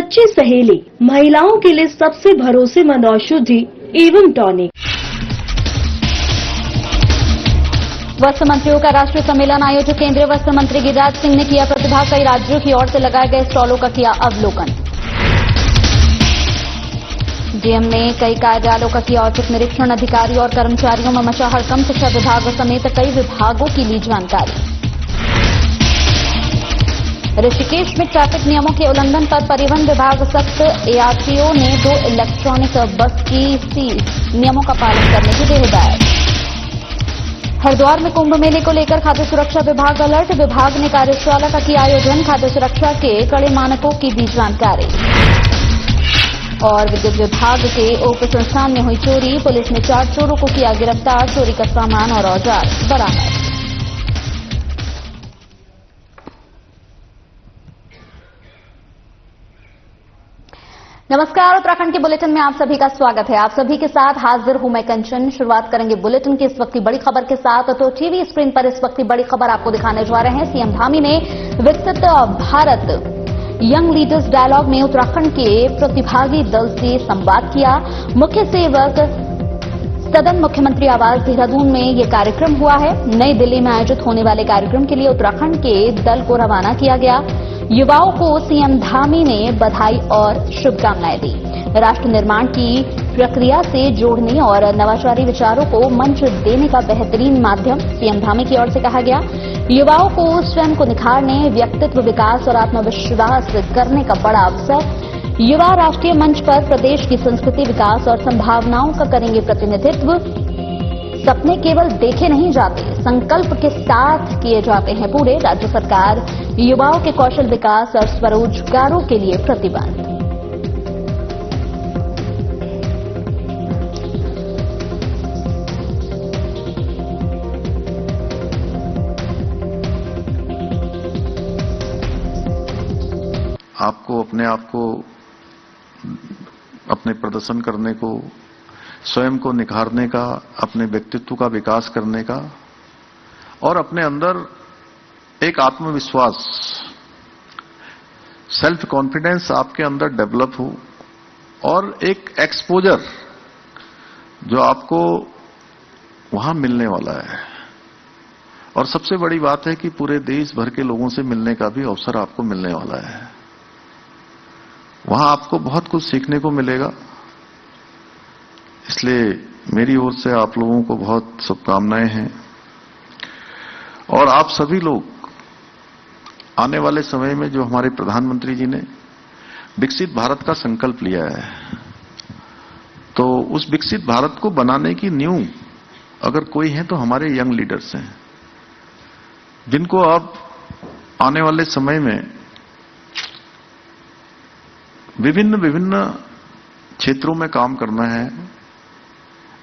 सच्ची सहेली, महिलाओं के लिए सबसे भरोसेमंद औषधि एवं टॉनिक। वस्त्र मंत्रियों का राष्ट्रीय सम्मेलन आयोजित केंद्रीय वस्त्र मंत्री गिरिराज सिंह ने किया प्रतिभाग। कई राज्यों की ओर से लगाए गए स्टॉलों का किया अवलोकन। डीएम ने कई कार्यालयों का किया औचक निरीक्षण। अधिकारियों और कर्मचारियों में मचा हड़कंप। शिक्षा विभाग समेत कई विभागों की ली जानकारी। ऋषिकेश में ट्रैफिक नियमों के उल्लंघन पर परिवहन विभाग सख्त। एआरटीओ ने 2 इलेक्ट्रॉनिक बस की सीज। नियमों का पालन करने की दी हिदायत। हरिद्वार में कुंभ मेले को लेकर खाद्य सुरक्षा विभाग अलर्ट। विभाग ने कार्यशाला का किया आयोजन। खाद्य सुरक्षा के कड़े मानकों की दी जानकारी। और विद्युत विभाग के उप संस्थान में हुई चोरी। पुलिस ने 4 चोरों को किया गिरफ्तार। चोरी का सामान और औजार बरामद। नमस्कार, उत्तराखंड के बुलेटिन में आप सभी का स्वागत है। आप सभी के साथ हाजिर हूं मैं कंचन। शुरुआत करेंगे बुलेटिन की इस वक्त की बड़ी खबर के साथ। तो टीवी स्क्रीन पर इस वक्त की बड़ी खबर आपको दिखाने जा रहे हैं। सीएम धामी ने विकसित भारत यंग लीडर्स डायलॉग में उत्तराखंड के प्रतिभागी दल से संवाद किया। मुख्य सेवक सदन मुख्यमंत्री आवास देहरादून में ये कार्यक्रम हुआ है। नई दिल्ली में आयोजित होने वाले कार्यक्रम के लिए उत्तराखंड के दल को रवाना किया गया। युवाओं को सीएम धामी ने बधाई और शुभकामनाएं दी। राष्ट्र निर्माण की प्रक्रिया से जोड़ने और नवाचारी विचारों को मंच देने का बेहतरीन माध्यम सीएम धामी की ओर से कहा गया। युवाओं को स्वयं को निखारने, व्यक्तित्व विकास और आत्मविश्वास करने का बड़ा अवसर। युवा राष्ट्रीय मंच पर प्रदेश की संस्कृति, विकास और संभावनाओं का करेंगे प्रतिनिधित्व। सपने केवल देखे नहीं जाते, संकल्प के साथ किए जाते हैं पूरे। राज्य सरकार युवाओं के कौशल विकास और स्वरोजगारों के लिए प्रतिबद्ध। आपको अपने प्रदर्शन करने को, स्वयं को निखारने का, अपने व्यक्तित्व का विकास करने का और अपने अंदर एक आत्मविश्वास, सेल्फ कॉन्फिडेंस आपके अंदर डेवलप हो और एक एक्सपोजर जो आपको वहां मिलने वाला है। और सबसे बड़ी बात है कि पूरे देश भर के लोगों से मिलने का भी अवसर आपको मिलने वाला है। वहां आपको बहुत कुछ सीखने को मिलेगा। इसलिए मेरी ओर से आप लोगों को बहुत शुभकामनाएं हैं। और आप सभी लोग आने वाले समय में जो हमारे प्रधानमंत्री जी ने विकसित भारत का संकल्प लिया है, तो उस विकसित भारत को बनाने की नींव अगर कोई है तो हमारे यंग लीडर्स हैं, जिनको अब आने वाले समय में विभिन्न क्षेत्रों में काम करना है।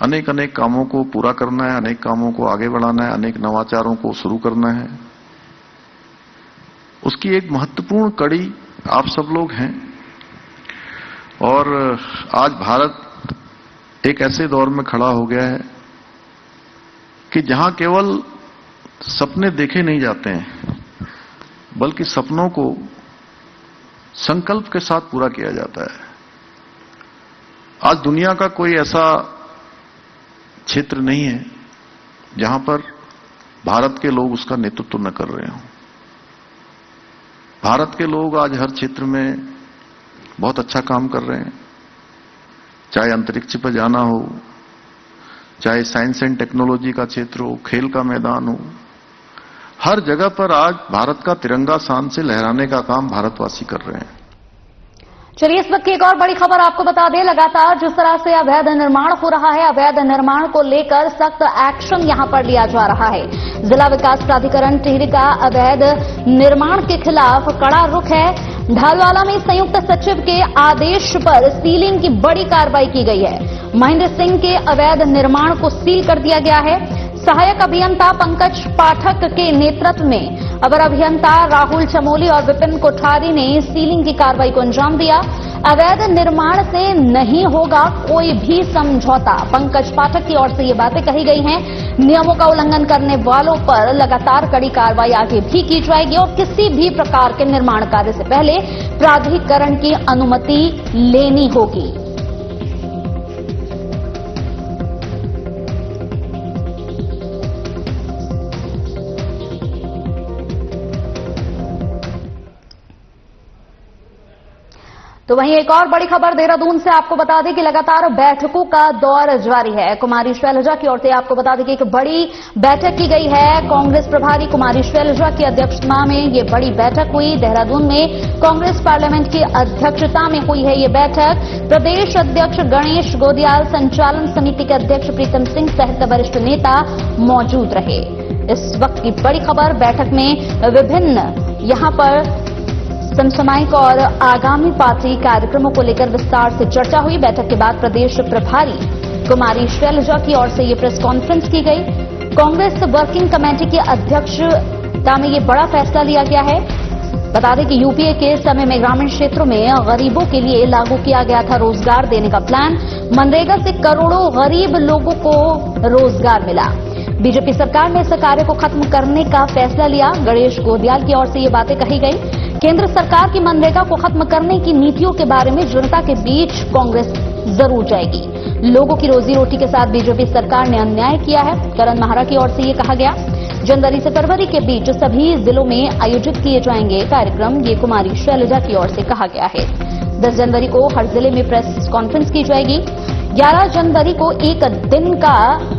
अनेक कामों को पूरा करना है, अनेक कामों को आगे बढ़ाना है, अनेक नवाचारों को शुरू करना है। उसकी एक महत्वपूर्ण कड़ी आप सब लोग हैं। और आज भारत एक ऐसे दौर में खड़ा हो गया है कि जहां केवल सपने देखे नहीं जाते हैं, बल्कि सपनों को संकल्प के साथ पूरा किया जाता है। आज दुनिया का कोई ऐसा क्षेत्र नहीं है जहां पर भारत के लोग उसका नेतृत्व न कर रहे हों। भारत के लोग आज हर क्षेत्र में बहुत अच्छा काम कर रहे हैं, चाहे अंतरिक्ष पर जाना हो, चाहे साइंस एंड टेक्नोलॉजी का क्षेत्र हो, खेल का मैदान हो। हर जगह पर आज भारत का तिरंगा शान से लहराने का काम भारतवासी कर रहे हैं। चलिए इस वक्त की एक और बड़ी खबर आपको बता दें। लगातार जिस तरह से अवैध निर्माण हो रहा है, अवैध निर्माण को लेकर सख्त एक्शन यहां पर लिया जा रहा है। जिला विकास प्राधिकरण टिहरी का अवैध निर्माण के खिलाफ कड़ा रुख है। ढालवाला में संयुक्त सचिव के आदेश पर सीलिंग की बड़ी कार्रवाई की गई है। महेंद्र सिंह के अवैध निर्माण को सील कर दिया गया है। सहायक अभियंता पंकज पाठक के नेतृत्व में अवर अभियंता राहुल चमोली और विपिन कोठारी ने सीलिंग की कार्रवाई को अंजाम दिया। अवैध निर्माण से नहीं होगा कोई भी समझौता। पंकज पाठक की ओर से ये बातें कही गई हैं। नियमों का उल्लंघन करने वालों पर लगातार कड़ी कार्रवाई आगे भी की जाएगी और किसी भी प्रकार के निर्माण कार्य से पहले प्राधिकरण की अनुमति लेनी होगी। तो वहीं एक और बड़ी खबर देहरादून से आपको बता दें कि लगातार बैठकों का दौर जारी है। कुमारी शैलजा की ओर से आपको बता दें कि एक बड़ी बैठक की गई है। कांग्रेस प्रभारी कुमारी शैलजा की अध्यक्षता में ये बड़ी बैठक हुई। देहरादून में कांग्रेस पार्लियामेंट की अध्यक्षता में हुई है ये बैठक। प्रदेश अध्यक्ष गणेश गोदियाल, संचालन समिति के अध्यक्ष प्रीतम सिंह सहित वरिष्ठ नेता मौजूद रहे। इस वक्त की बड़ी खबर, बैठक में विभिन्न यहां पर समसामयिक और आगामी पार्टी कार्यक्रमों को लेकर विस्तार से चर्चा हुई। बैठक के बाद प्रदेश प्रभारी कुमारी शैलजा की ओर से ये प्रेस कॉन्फ्रेंस की गई। कांग्रेस वर्किंग कमेटी की अध्यक्षता में ये बड़ा फैसला लिया गया है। बता दें कि यूपीए के समय में ग्रामीण क्षेत्रों में गरीबों के लिए लागू किया गया था रोजगार देने का प्लान। मनरेगा से करोड़ों गरीब लोगों को रोजगार मिला। बीजेपी सरकार ने इस कार्य को खत्म करने का फैसला लिया। गणेश गोदियाल की ओर से ये बातें कही गई। केंद्र सरकार की मनरेगा को खत्म करने की नीतियों के बारे में जनता के बीच कांग्रेस जरूर जाएगी। लोगों की रोजी रोटी के साथ बीजेपी सरकार ने अन्याय किया है। करण महारा की ओर से ये कहा गया। जनवरी से फरवरी के बीच सभी जिलों में आयोजित किए जाएंगे कार्यक्रम, ये कुमारी शैलजा की ओर से कहा गया है। 10 जनवरी को हर जिले में प्रेस कॉन्फ्रेंस की जाएगी। 11 जनवरी को एक दिन का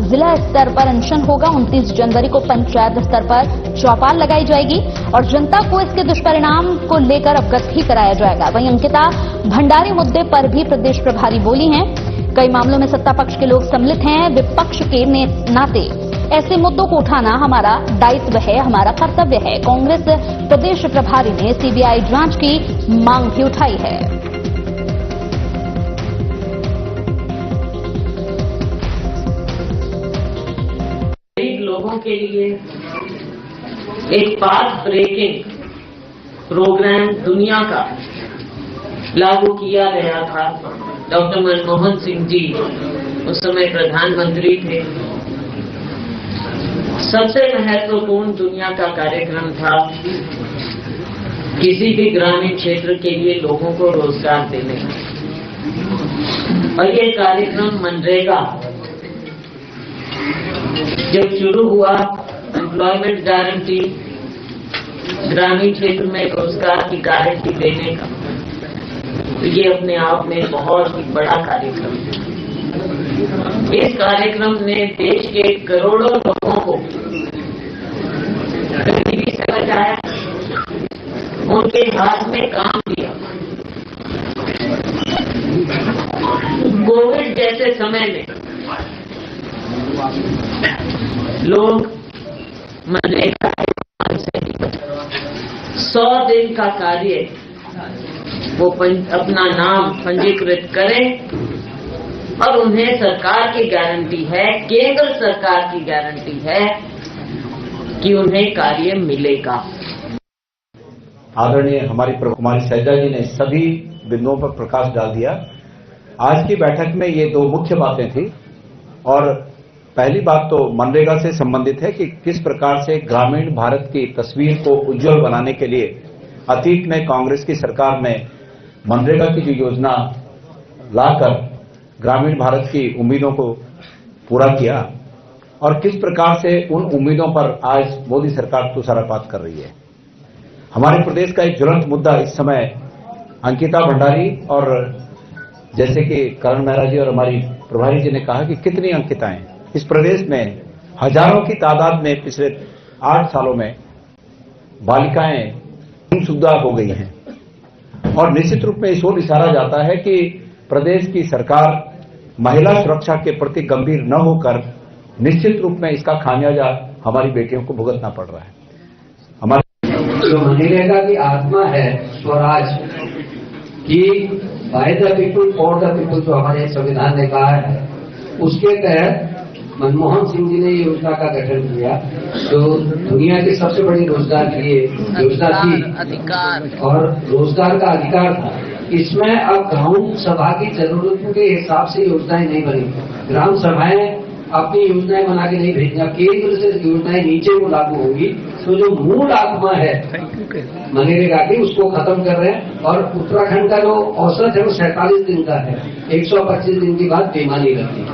जिला स्तर पर अनशन होगा। 29 जनवरी को पंचायत स्तर पर चौपाल लगाई जाएगी और जनता को इसके दुष्परिणाम को लेकर अवगत भी कराया जाएगा। वहीं अंकिता भंडारी मुद्दे पर भी प्रदेश प्रभारी बोली हैं। कई मामलों में सत्ता पक्ष के लोग सम्मिलित हैं। विपक्ष के नाते ऐसे मुद्दों को उठाना हमारा दायित्व है, हमारा कर्तव्य है। कांग्रेस प्रदेश प्रभारी ने सीबीआई जांच की मांग भी उठाई है। लोगों के लिए एक पाथ ब्रेकिंग प्रोग्राम दुनिया का लागू किया गया था। डॉक्टर मनमोहन सिंह जी उस समय प्रधानमंत्री थे। सबसे महत्वपूर्ण दुनिया का कार्यक्रम था किसी भी ग्रामीण क्षेत्र के लिए लोगों को रोजगार देने का। और ये कार्यक्रम मनरेगा जब शुरू हुआ, एम्प्लॉयमेंट गारंटी, ग्रामीण क्षेत्र में रोजगार की गारंटी देने का, तो ये अपने आप में बहुत ही बड़ा कार्यक्रम है। इस कार्यक्रम ने देश के करोड़ों लोगों को गरीबी से बचाया, उनके हाथ में काम दिया। कोविड जैसे समय में लोग मनरेगा से 100 दिन का कार्य वो अपना नाम पंजीकृत करें और उन्हें सरकार की गारंटी है, केंद्र सरकार की गारंटी है कि उन्हें कार्य मिलेगा। आदरणीय हमारी कुमारी शैलजा जी ने सभी बिंदुओं पर प्रकाश डाल दिया। आज की बैठक में ये दो मुख्य बातें थी और पहली बात तो मनरेगा से संबंधित है कि किस प्रकार से ग्रामीण भारत की तस्वीर को उज्जवल बनाने के लिए अतीत में कांग्रेस की सरकार ने मनरेगा की जो योजना लाकर ग्रामीण भारत की उम्मीदों को पूरा किया और किस प्रकार से उन उम्मीदों पर आज मोदी सरकार तुषारपात कर रही है। हमारे प्रदेश का एक ज्वलंत मुद्दा इस समय अंकिता भंडारी और जैसे कि करण मेहरा जी और हमारी प्रभारी जी ने कहा कि कितनी अंकिताएं इस प्रदेश में हजारों की तादाद में पिछले 8 सालों में बालिकाएं गुमशुदा हो गई हैं और निश्चित रूप में इस ओर इशारा जाता है कि प्रदेश की सरकार महिला सुरक्षा के प्रति गंभीर न होकर निश्चित रूप में इसका खामियाजा हमारी बेटियों को भुगतना पड़ रहा है। हमारे जो मनरेगा की आत्मा है स्वराज की by the people for the people जो हमारे संविधान ने कहा है, उसके तहत मनमोहन सिंह जी ने ये योजना का गठन किया जो दुनिया की सबसे बड़ी रोजगार के लिए योजना थी और रोजगार का अधिकार था। इसमें अब ग्राम सभा की जरूरतों के हिसाब से योजनाएं नहीं बनी। ग्राम सभाएं अपनी योजनाएं बना के नहीं भेजना, केंद्र से योजनाएं नीचे को लागू होंगी। तो जो मूल आत्मा है मनरेगा की उसको खत्म कर रहे हैं। और उत्तराखंड का जो औसत है वो 47 दिन का है, 125 दिन के बाद बेईमानी रहती है।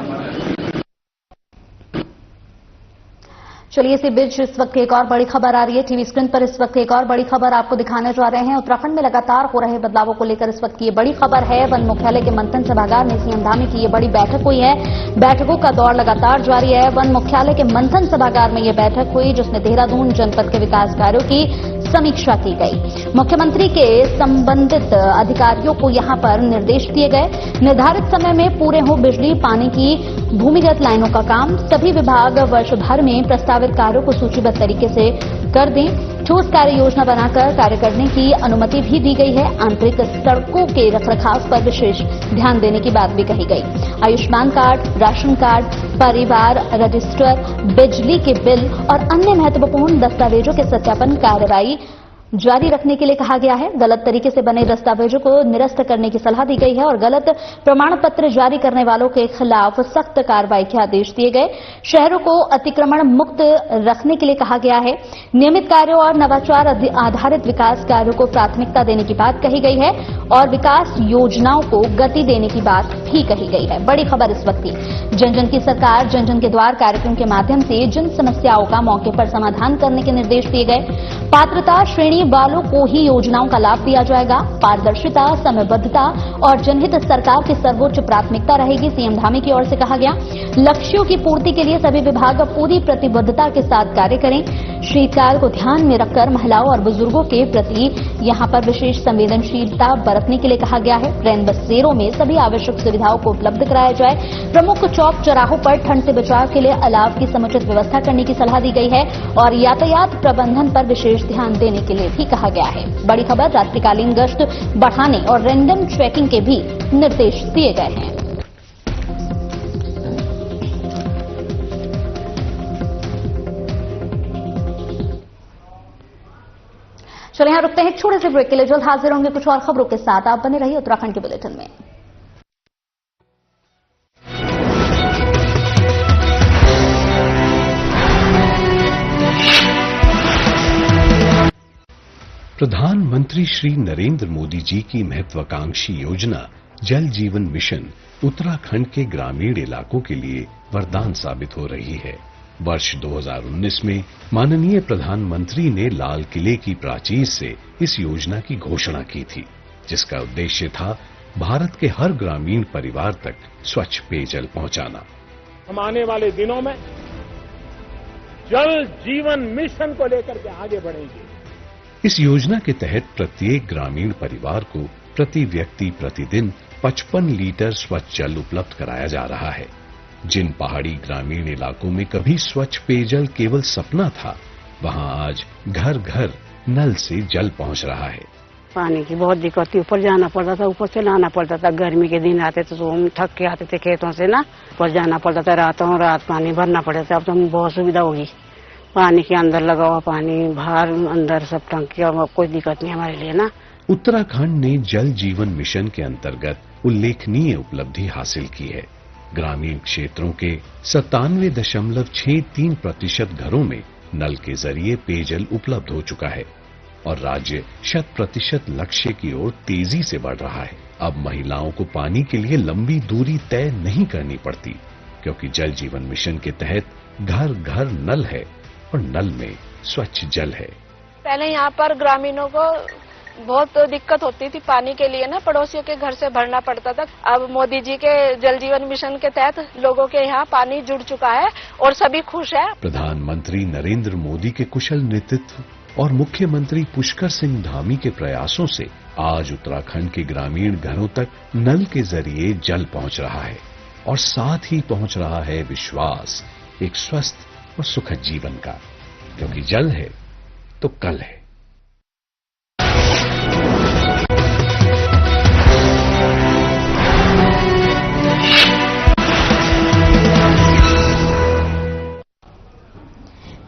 चलिए इसी बीच इस वक्त एक और बड़ी खबर आ रही है टीवी स्क्रीन पर। इस वक्त एक और बड़ी खबर आपको दिखाने जा रहे हैं। उत्तराखंड में लगातार हो रहे बदलावों को लेकर इस वक्त की ये बड़ी खबर है। वन मुख्यालय के मंथन सभागार में सीएम धामी की ये बड़ी बैठक हुई है। बैठकों का दौर लगातार जारी है। वन मुख्यालय के मंथन सभागार में ये बैठक हुई जिसमें देहरादून जनपद के विकास कार्यों की समीक्षा की गई। मुख्यमंत्री के संबंधित अधिकारियों को यहां पर निर्देश दिए गए। निर्धारित समय में पूरे हो बिजली पानी की भूमिगत लाइनों का काम। सभी विभाग वर्ष भर में प्रस्तावित कार्यों को सूचीबद्ध तरीके से कर दें। ठोस कार्य योजना बनाकर कार्य करने की अनुमति भी दी गई है। आंतरिक सड़कों के रखरखाव पर विशेष ध्यान देने की बात भी कही गई। आयुष्मान कार्ड, राशन कार्ड, परिवार रजिस्टर, बिजली के बिल और अन्य महत्वपूर्ण दस्तावेजों के सत्यापन कार्रवाई जारी रखने के लिए कहा गया है। गलत तरीके से बने दस्तावेजों को निरस्त करने की सलाह दी गई है और गलत प्रमाण पत्र जारी करने वालों के खिलाफ सख्त कार्रवाई के आदेश दिए गए। शहरों को अतिक्रमण मुक्त रखने के लिए कहा गया है। नियमित कार्यों और नवाचार आधारित विकास कार्यों को प्राथमिकता देने की बात कही गई है और विकास योजनाओं को गति देने की बात भी कही गई है। बड़ी खबर इस वक्त की जन जन की सरकार जन जन के द्वार कार्यक्रम के माध्यम से जिन समस्याओं का मौके पर समाधान करने के निर्देश दिए गए। पात्रता श्रेणी वालों को ही योजनाओं का लाभ दिया जाएगा। पारदर्शिता, समयबद्धता और जनहित सरकार की सर्वोच्च प्राथमिकता रहेगी, सीएम धामी की ओर से कहा गया। लक्ष्यों की पूर्ति के लिए सभी विभाग पूरी प्रतिबद्धता के साथ कार्य करें। शीतकाल को ध्यान में रखकर महिलाओं और बुजुर्गों के प्रति यहां पर विशेष संवेदनशीलता बरतने के लिए कहा गया है। रैन बसेरों में सभी आवश्यक सुविधाओं को उपलब्ध कराया जाए। प्रमुख चौक चौराहों पर ठंड से बचाव के लिए अलाव की समुचित व्यवस्था करने की सलाह दी गई है और यातायात प्रबंधन पर विशेष ध्यान देने के लिए भी कहा गया है। बड़ी खबर, रात्रिकालीन गश्त बढ़ाने और रैंडम चेकिंग के भी निर्देश दिए गए हैं। चलिए यहां रुकते हैं एक छोटे से ब्रेक के लिए। जल्द हाजिर होंगे कुछ और खबरों के साथ। आप बने रहिए उत्तराखंड के बुलेटिन में। प्रधानमंत्री श्री नरेंद्र मोदी जी की महत्वाकांक्षी योजना जल जीवन मिशन उत्तराखंड के ग्रामीण इलाकों के लिए वरदान साबित हो रही है। वर्ष 2019 में माननीय प्रधानमंत्री ने लाल किले की प्राचीर से इस योजना की घोषणा की थी, जिसका उद्देश्य था भारत के हर ग्रामीण परिवार तक स्वच्छ पेयजल पहुंचाना। हम आने वाले दिनों में जल जीवन मिशन को लेकर के आगे बढ़ेंगे। इस योजना के तहत प्रत्येक ग्रामीण परिवार को प्रति व्यक्ति प्रतिदिन 55 लीटर स्वच्छ जल उपलब्ध कराया जा रहा है। जिन पहाड़ी ग्रामीण इलाकों में कभी स्वच्छ पेयजल केवल सपना था, वहां आज घर घर नल से जल पहुंच रहा है। पानी की बहुत दिक्कत थी, ऊपर जाना पड़ता था, ऊपर से लाना पड़ता था। गर्मी के दिन आते थे तो हम थक के आते थे खेतों से ना, ऊपर जाना पड़ता था, रातों रात पानी भरना पड़ता था। अब तो बहुत सुविधा होगी, पानी के अंदर लगा हुआ पानी बाहर अंदर सब टंकी, और कोई दिक्कत नहीं हमारे लिए ना। उत्तराखंड ने जल जीवन मिशन के अंतर्गत उल्लेखनीय उपलब्धि हासिल की है। ग्रामीण क्षेत्रों के 97.63% घरों में नल के जरिए पेयजल उपलब्ध हो चुका है और राज्य 100% लक्ष्य की ओर तेजी से बढ़ रहा है। अब महिलाओं को पानी के लिए लंबी दूरी तय नहीं करनी पड़ती, क्योंकि जल जीवन मिशन के तहत घर घर नल है और नल में स्वच्छ जल है। पहले यहाँ पर ग्रामीणों को बहुत दिक्कत होती थी पानी के लिए ना, पड़ोसियों के घर से भरना पड़ता था। अब मोदी जी के जल जीवन मिशन के तहत लोगों के यहाँ पानी जुड़ चुका है और सभी खुश है। प्रधानमंत्री नरेंद्र मोदी के कुशल नेतृत्व और मुख्यमंत्री पुष्कर सिंह धामी के प्रयासों से आज उत्तराखंड के ग्रामीण घरों तक नल के जरिए जल पहुंच रहा है और साथ ही पहुंच रहा है विश्वास एक स्वस्थ और सुखद जीवन का, क्योंकि जल है तो कल है।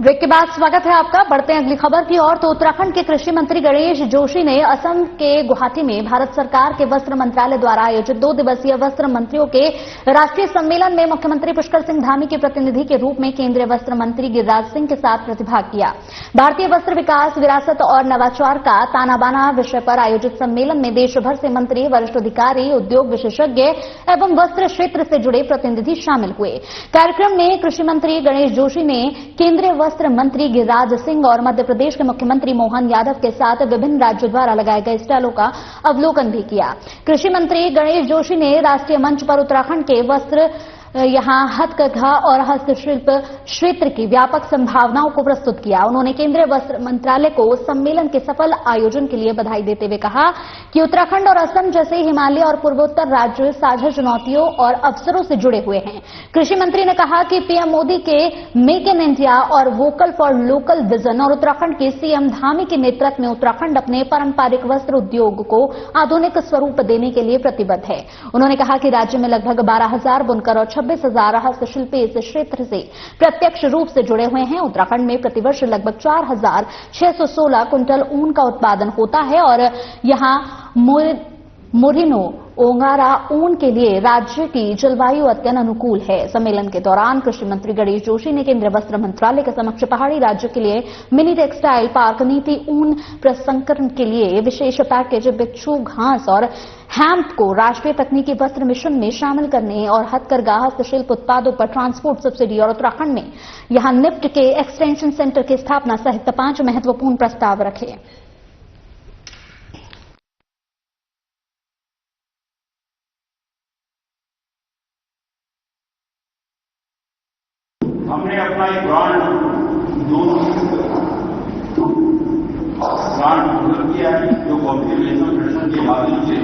ब्रेक के बाद स्वागत है आपका। बढ़ते हैं अगली खबर की ओर। तो उत्तराखंड के कृषि मंत्री गणेश जोशी ने असम के गुवाहाटी में भारत सरकार के वस्त्र मंत्रालय द्वारा आयोजित 2 दिवसीय वस्त्र मंत्रियों के राष्ट्रीय सम्मेलन में मुख्यमंत्री पुष्कर सिंह धामी के प्रतिनिधि के रूप में केंद्रीय वस्त्र मंत्री गिरिराज सिंह के साथ प्रतिभाग किया। भारतीय वस्त्र विकास, विरासत और नवाचार का ताना बाना विषय पर आयोजित सम्मेलन में देश भर से मंत्री, वरिष्ठ अधिकारी, उद्योग विशेषज्ञ एवं वस्त्र क्षेत्र से जुड़े प्रतिनिधि शामिल हुए। कार्यक्रम में कृषि मंत्री गणेश जोशी ने केंद्रीय वस्त्र मंत्री गिरिराज सिंह और मध्य प्रदेश के मुख्यमंत्री मोहन यादव के साथ विभिन्न राज्यों द्वारा लगाए गए स्टॉलों का अवलोकन भी किया। कृषि मंत्री गणेश जोशी ने राष्ट्रीय मंच पर उत्तराखंड के वस्त्र, यहां हथकरघा और हस्तशिल्प क्षेत्र की व्यापक संभावनाओं को प्रस्तुत किया। उन्होंने केंद्रीय वस्त्र मंत्रालय को सम्मेलन के सफल आयोजन के लिए बधाई देते हुए कहा कि उत्तराखंड और असम जैसे हिमालय और पूर्वोत्तर राज्य साझा चुनौतियों और अवसरों से जुड़े हुए हैं। कृषि मंत्री ने कहा कि पीएम मोदी के मेक इन इंडिया और वोकल फॉर लोकल विजन और उत्तराखंड के सीएम धामी के नेतृत्व में उत्तराखंड अपने पारंपरिक वस्त्र उद्योग को आधुनिक स्वरूप देने के लिए प्रतिबद्ध है। उन्होंने कहा कि राज्य में लगभग 12,000 बुनकर और 26,000 हस्तशिल्पी इस क्षेत्र से प्रत्यक्ष रूप से जुड़े हुए हैं। उत्तराखंड में प्रतिवर्ष लगभग 4,616 क्विंटल ऊन का उत्पादन होता है और यहां मोरिनो ओंगारा ऊन के लिए राज्य की जलवायु अत्यंत अनुकूल है। सम्मेलन के दौरान कृषि मंत्री गणेश जोशी ने केंद्रीय वस्त्र मंत्रालय के समक्ष पहाड़ी राज्य के लिए मिनी टेक्सटाइल पार्क नीति, ऊन प्रसंस्करण के लिए विशेष पैकेज, बिच्छू घास और हैम्प को राष्ट्रीय तकनीकी वस्त्र मिशन में शामिल करने और हथकरघा हस्तशिल्प उत्पादों पर ट्रांसपोर्ट सब्सिडी और उत्तराखंड में यहां निफ्ट के एक्सटेंशन सेंटर की स्थापना सहित 5 महत्वपूर्ण प्रस्ताव रखे। हमने अपना एक ब्रांड डेवलप किया है जो कॉम्पिटिशन के माध्यम से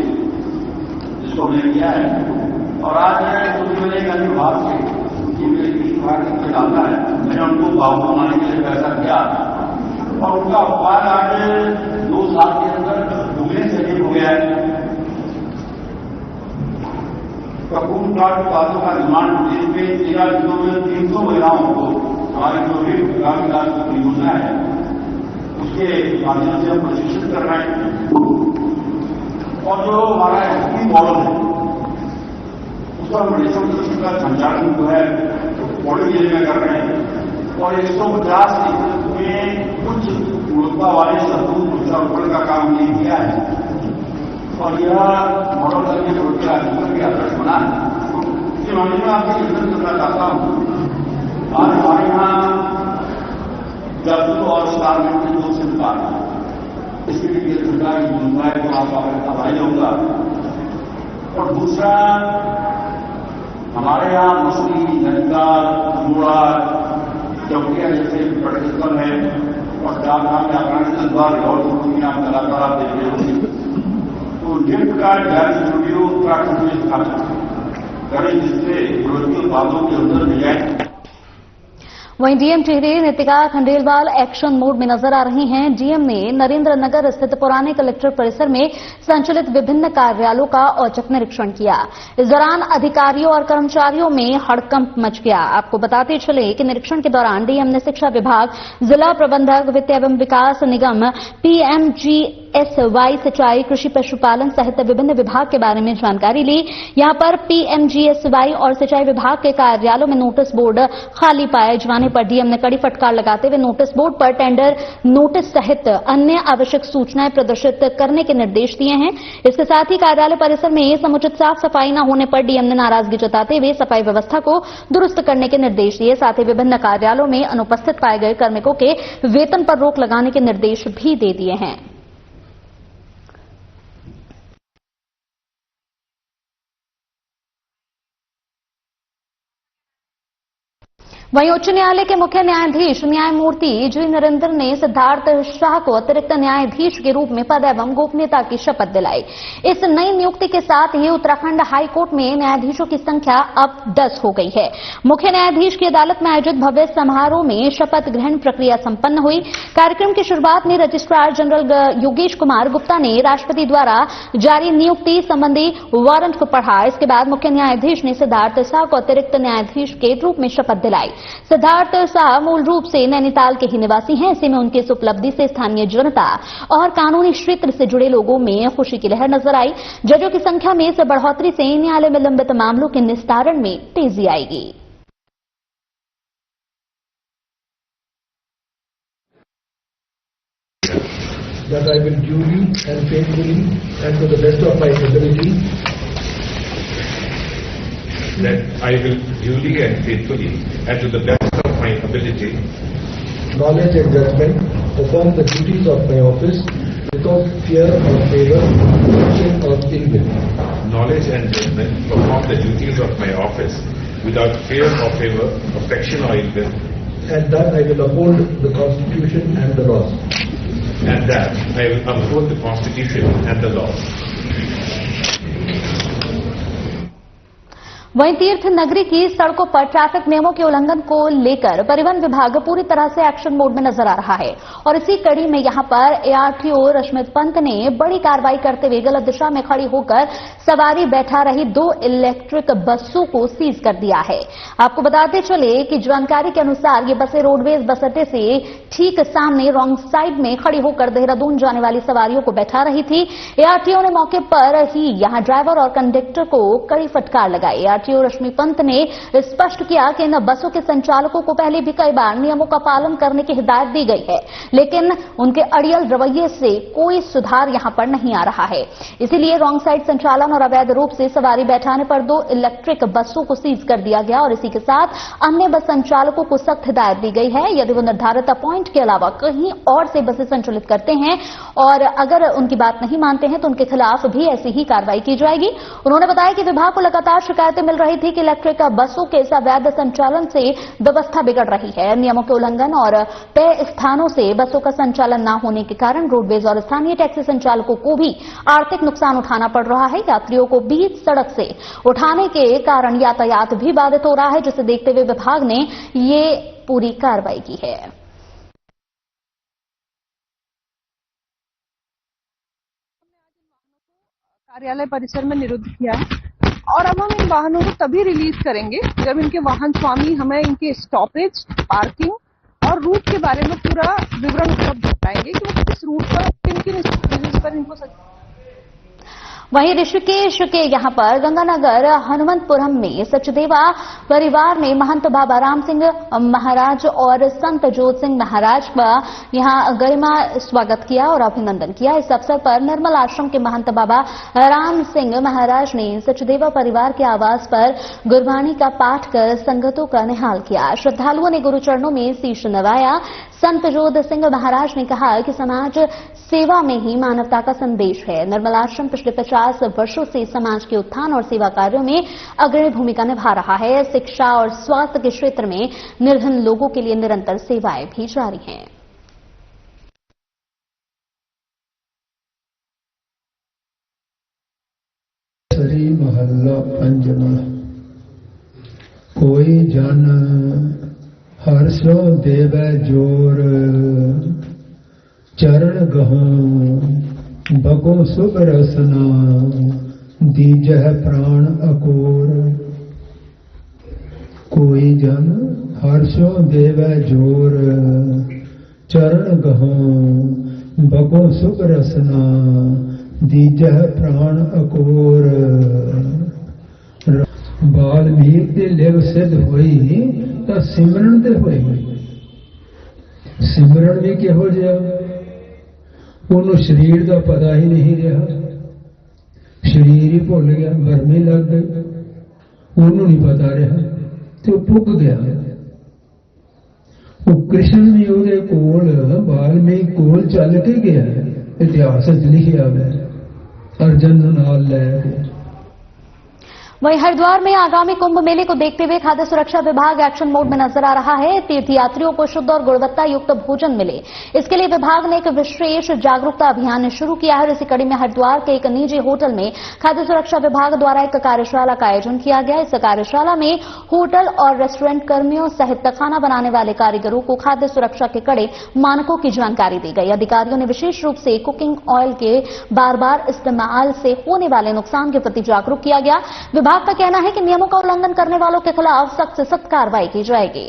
जिसको हमने किया है। और आज मेरे अन्य विभाग से मेरे कृषि विभाग से डालना है, मैंने उनको भाव बनाने के लिए पैसा दिया और उनका उत्पाद आज 2 साल के अंदर दुगने से अधिक हो गया है। कपूर प्लाट उत्पादों का निर्माण प्रदेश में 13 जिलों में 300 महिलाओं को हमारी जो भी ग्रामीण विकास परियोजना है उसके माध्यम से हम प्रशिक्षित कर रहे हैं। और जो हमारा एसपी मॉडल है उसका हम रेशम कृषि का संचालन जो है पौड़ी जिले में कर रहे हैं और 150 एकड़ में कुछ गुणवत्ता वाले शत्रुघ्न वृक्षारोपण का काम नहीं किया है और यह मॉडल करके छोटे राज्यों के आदर्श बना है। इस मामले में आपसे निवेदन करना चाहता हूं, आज हमारे यहां जब और स्टारमेंट में 2 सिम कार्ड इसके लिए केंद्र सरकार की योजना है तो आपका आभारी होगा। और दूसरा, हमारे यहां मछली, नैनीताल, अल्मोड़ा, चौकिया जैसे पर्यटन स्थल है और चारधाम में आकांक्षी द्वार और नाम कलाकार आप देख रहे होंगे। तो निफ्ट का जारी स्टूडियो उत्तराखंड में स्थापित करें जिससे प्रवृत्ति उत्पादों के अंदर मिल जाए। वहीं DM Tehri Nitika Khandelwal action mode में नजर आ रही हैं। डीएम ने नरेंद्र नगर स्थित पुराने कलेक्टर परिसर में संचालित विभिन्न कार्यालयों का औचक निरीक्षण किया। इस दौरान अधिकारियों और कर्मचारियों में हड़कंप मच गया। आपको बताते चले कि निरीक्षण के दौरान डीएम ने शिक्षा विभाग, जिला प्रबंधक, वित्त एवं विकास निगम, पीएमजीएसवाई, सिंचाई, कृषि पशुपालन सहित विभिन्न विभाग के बारे में जानकारी ली। यहां पर पीएमजीएसवाई और सिंचाई विभाग के कार्यालयों में नोटिस बोर्ड खाली पाए जाने पर डीएम ने कड़ी फटकार लगाते हुए नोटिस बोर्ड पर टेंडर नोटिस सहित अन्य आवश्यक सूचनाएं प्रदर्शित करने के निर्देश दिए हैं। इसके साथ ही कार्यालय परिसर में समुचित साफ सफाई न होने पर डीएम ने नाराजगी जताते हुए सफाई व्यवस्था को दुरुस्त करने के निर्देश दिए। साथ ही विभिन्न कार्यालयों में अनुपस्थित पाए गए कार्मिकों के वेतन पर रोक लगाने के निर्देश भी दे दिए हैं। वहीं उच्च न्यायालय के मुख्य न्यायाधीश न्यायमूर्ति जी नरेंद्र ने सिद्धार्थ शाह को अतिरिक्त न्यायाधीश के रूप में पद एवं गोपनीयता की शपथ दिलाई। इस नई नियुक्ति के साथ ही उत्तराखंड हाईकोर्ट में न्यायाधीशों की संख्या अब 10 हो गई है। मुख्य न्यायाधीश की अदालत में आयोजित भव्य समारोह में शपथ ग्रहण प्रक्रिया संपन्न हुई। कार्यक्रम की शुरुआत में रजिस्ट्रार जनरल योगेश कुमार गुप्ता ने राष्ट्रपति द्वारा जारी नियुक्ति संबंधी वारंट को पढ़ा। इसके बाद मुख्य न्यायाधीश ने सिद्धार्थ शाह को अतिरिक्त न्यायाधीश के रूप में शपथ दिलाई। सिद्धार्थ शाह मूल रूप से नैनीताल के ही निवासी हैं। ऐसे में उनकी इस उपलब्धि से स्थानीय जनता और कानूनी क्षेत्र से जुड़े लोगों में खुशी की लहर नजर आई। जजों की संख्या में इस बढ़ोतरी से न्यायालय में लंबित मामलों के निस्तारण में तेजी आएगी। That I will duly and faithfully and to the best of my ability. That I will duly and faithfully and to the best of my ability. Knowledge and judgment perform the duties of my office without fear or favor, affection or ill will. Knowledge and judgment perform the duties of my office without fear or favor, affection or ill will. And that I will uphold the Constitution and the laws. And that I will uphold the Constitution and the laws. वहीं तीर्थ नगरी की सड़कों पर traffic नियमों के उल्लंघन को लेकर परिवहन विभाग पूरी तरह से एक्शन मोड में नजर आ रहा है और इसी कड़ी में यहां पर एआरटीओ रश्मित पंत ने बड़ी कार्रवाई करते हुए गलत दिशा में खड़ी होकर सवारी बैठा रही 2 इलेक्ट्रिक बसों को सीज कर दिया है। आपको बताते चले कि जानकारी के अनुसार ये बसें रोडवेज बस अड्डे से ठीक सामने रॉन्ग साइड में खड़ी होकर देहरादून जाने वाली सवारियों को बैठा रही थी। एआरटीओ ने मौके पर ही यहां ड्राइवर और कंडक्टर को कड़ी फटकार लगाई। एआरटीओ रश्मि पंत ने स्पष्ट किया कि इन बसों के संचालकों को पहले भी कई बार नियमों का पालन करने की हिदायत दी गई है, लेकिन उनके अड़ियल रवैये से कोई सुधार यहां पर नहीं आ रहा है। इसीलिए रॉन्ग साइड संचालन और अवैध रूप से सवारी बैठाने पर 2 इलेक्ट्रिक बसों को सीज कर दिया गया और इसी के साथ अन्य बस संचालकों को सख्त हिदायत दी गई है। यदि वो निर्धारित पॉइंट के अलावा कहीं और से बसें संचालित करते हैं और अगर उनकी बात नहीं मानते हैं तो उनके खिलाफ भी ऐसी ही कार्रवाई की जाएगी। उन्होंने बताया कि विभाग को लगातार शिकायतें मिल रही थी कि इलेक्ट्रिक बसों के इस अवैध संचालन से व्यवस्था बिगड़ रही है। नियमों के उल्लंघन और तय स्थानों से बसों का संचालन न होने के कारण रोडवेज और स्थानीय टैक्सी संचालकों को भी आर्थिक नुकसान उठाना पड़ रहा है। यात्रियों को बीच सड़क से उठाने के कारण यातायात भी बाधित हो रहा है, जिसे देखते हुए विभाग ने ये पूरी कार्रवाई की है। कार्यालय परिसर में निरुद्ध किया है और अब हम इन वाहनों को तभी रिलीज करेंगे जब इनके वाहन स्वामी हमें इनके स्टॉपेज, पार्किंग और रूट के बारे में पूरा विवरण उपलब्ध कराएंगे कि वो किस रूट पर किन स्टॉपेज पर इनको वहीं ऋषिकेश के यहां पर गंगानगर हनुमंतपुरम में सचदेवा परिवार ने महंत बाबा राम सिंह महाराज और संत जोत सिंह महाराज का यहां गरिमा स्वागत किया और अभिनंदन किया। इस अवसर पर निर्मल आश्रम के महंत बाबा राम सिंह महाराज ने सचदेवा परिवार के आवास पर गुरबाणी का पाठ कर संगतों का निहाल किया। श्रद्धालुओं ने गुरुचरणों में शीश नवाया। संत जोत सिंह महाराज ने कहा कि समाज सेवा में ही मानवता का संदेश है। निर्मल आश्रम पिछले 50 वर्षों से समाज के उत्थान और सेवा कार्यों में अग्रणी भूमिका निभा रहा है। शिक्षा और स्वास्थ्य के क्षेत्र में निर्धन लोगों के लिए निरंतर सेवाएं भी जारी हैं। सरी महल्ला पंजना कोई जन हर्षो देवै जोर चरण गहूं बगो सुख रसना दीजह प्राण अकोर। कोई जन हर्षो देवै जोर चरण गहूं बगो सुख रसना दीजह प्राण अकोर। वाल्मीकि दे लिव सिद्ध होई तो सिमरन दे होई। सिमरन भी किहो जिहा ਉਹਨੂੰ ਸਰੀਰ ਦਾ ਪਤਾ ਹੀ ਨਹੀਂ ਰਿਹਾ, ਸਰੀਰ ਹੀ ਭੁੱਲ ਗਿਆ, ਗਰਮੀ ਲੱਗ ਗਈ, ਉਹਨੂੰ ਨਹੀਂ ਪਤਾ ਰਿਹਾ ਤੇ ਉਹ ਪੁੱਗ ਗਿਆ। ਉਹ ਕ੍ਰਿਸ਼ਨ ਵੀ ਉਹਦੇ ਕੋਲ ਵਾਲਮੀਕ ਕੋਲ ਚੱਲ ਕੇ ਗਿਆ, ਇਤਿਹਾਸ ਵਿੱਚ ਲਿਖਿਆ ਹੈ ਅਰਜਨ ਨੂੰ ਨਾਲ ਲੈ ਕੇ। वहीं हरिद्वार में आगामी कुंभ मेले को देखते हुए खाद्य सुरक्षा विभाग एक्शन मोड में नजर आ रहा है। तीर्थयात्रियों को शुद्ध और गुणवत्ता युक्त भोजन मिले, इसके लिए विभाग ने एक विशेष जागरूकता अभियान शुरू किया है। इसी कड़ी में हरिद्वार के एक निजी होटल में खाद्य सुरक्षा विभाग द्वारा एक कार्यशाला का आयोजन किया गया। इस कार्यशाला में होटल और रेस्टोरेंट कर्मियों सहित खाना बनाने वाले कारीगरों को खाद्य सुरक्षा के कड़े मानकों की जानकारी दी गई। अधिकारियों ने विशेष रूप से कुकिंग ऑयल के बार बार इस्तेमाल से होने वाले नुकसान के प्रति जागरूक किया गया। विभाग का कहना है कि नियमों का उल्लंघन करने वालों के खिलाफ सख्त से सख्त कार्रवाई की जाएगी।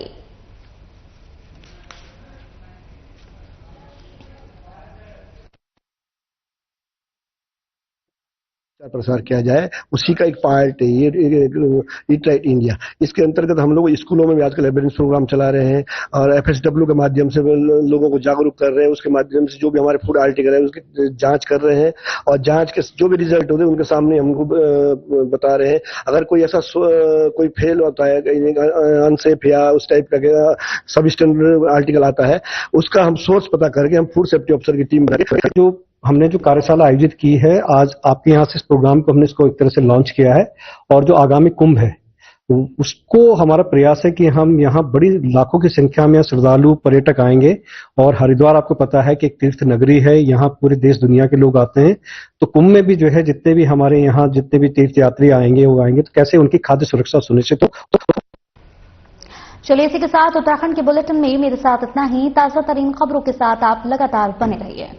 प्रसार किया जाए, उसी का एक पार्ट है ये ईट राइट इंडिया। इसके अंतर्गत हम लोग स्कूलों में भी आजकल अवेयरनेस प्रोग्राम चला रहे हैं और FSW के माध्यम से लोगों को जागरूक कर रहे हैं। उसके माध्यम से जो भी हमारे फूड आर्टिकल है उसकी जांच कर रहे हैं और जांच के जो भी रिजल्ट होते हैं उनके सामने हमको बता रहे हैं। अगर कोई ऐसा कोई फेल होता है, अनसेफ या उस टाइप का सब स्टैंडर्ड आर्टिकल आता है, उसका हम सोर्स पता करके हम फूड सेफ्टी ऑफिसर की टीम जो हमने जो कार्यशाला आयोजित की है, आज आपके यहाँ से इस प्रोग्राम को हमने इसको एक तरह से लॉन्च किया है और जो आगामी कुंभ है उसको हमारा प्रयास है कि हम यहाँ बड़ी लाखों की संख्या में श्रद्धालु पर्यटक आएंगे और हरिद्वार आपको पता है कि एक तीर्थ नगरी है, यहाँ पूरे देश दुनिया के लोग आते हैं। तो कुंभ में भी जो है जितने भी हमारे यहाँ जितने भी तीर्थ यात्री आएंगे वो आएंगे तो कैसे उनकी खाद्य सुरक्षा सुनिश्चित हो। चलिए इसी के साथ उत्तराखंड के बुलेटिन में मेरे साथ इतना ही। ताजा तरीन खबरों के साथ आप लगातार बने रहिए।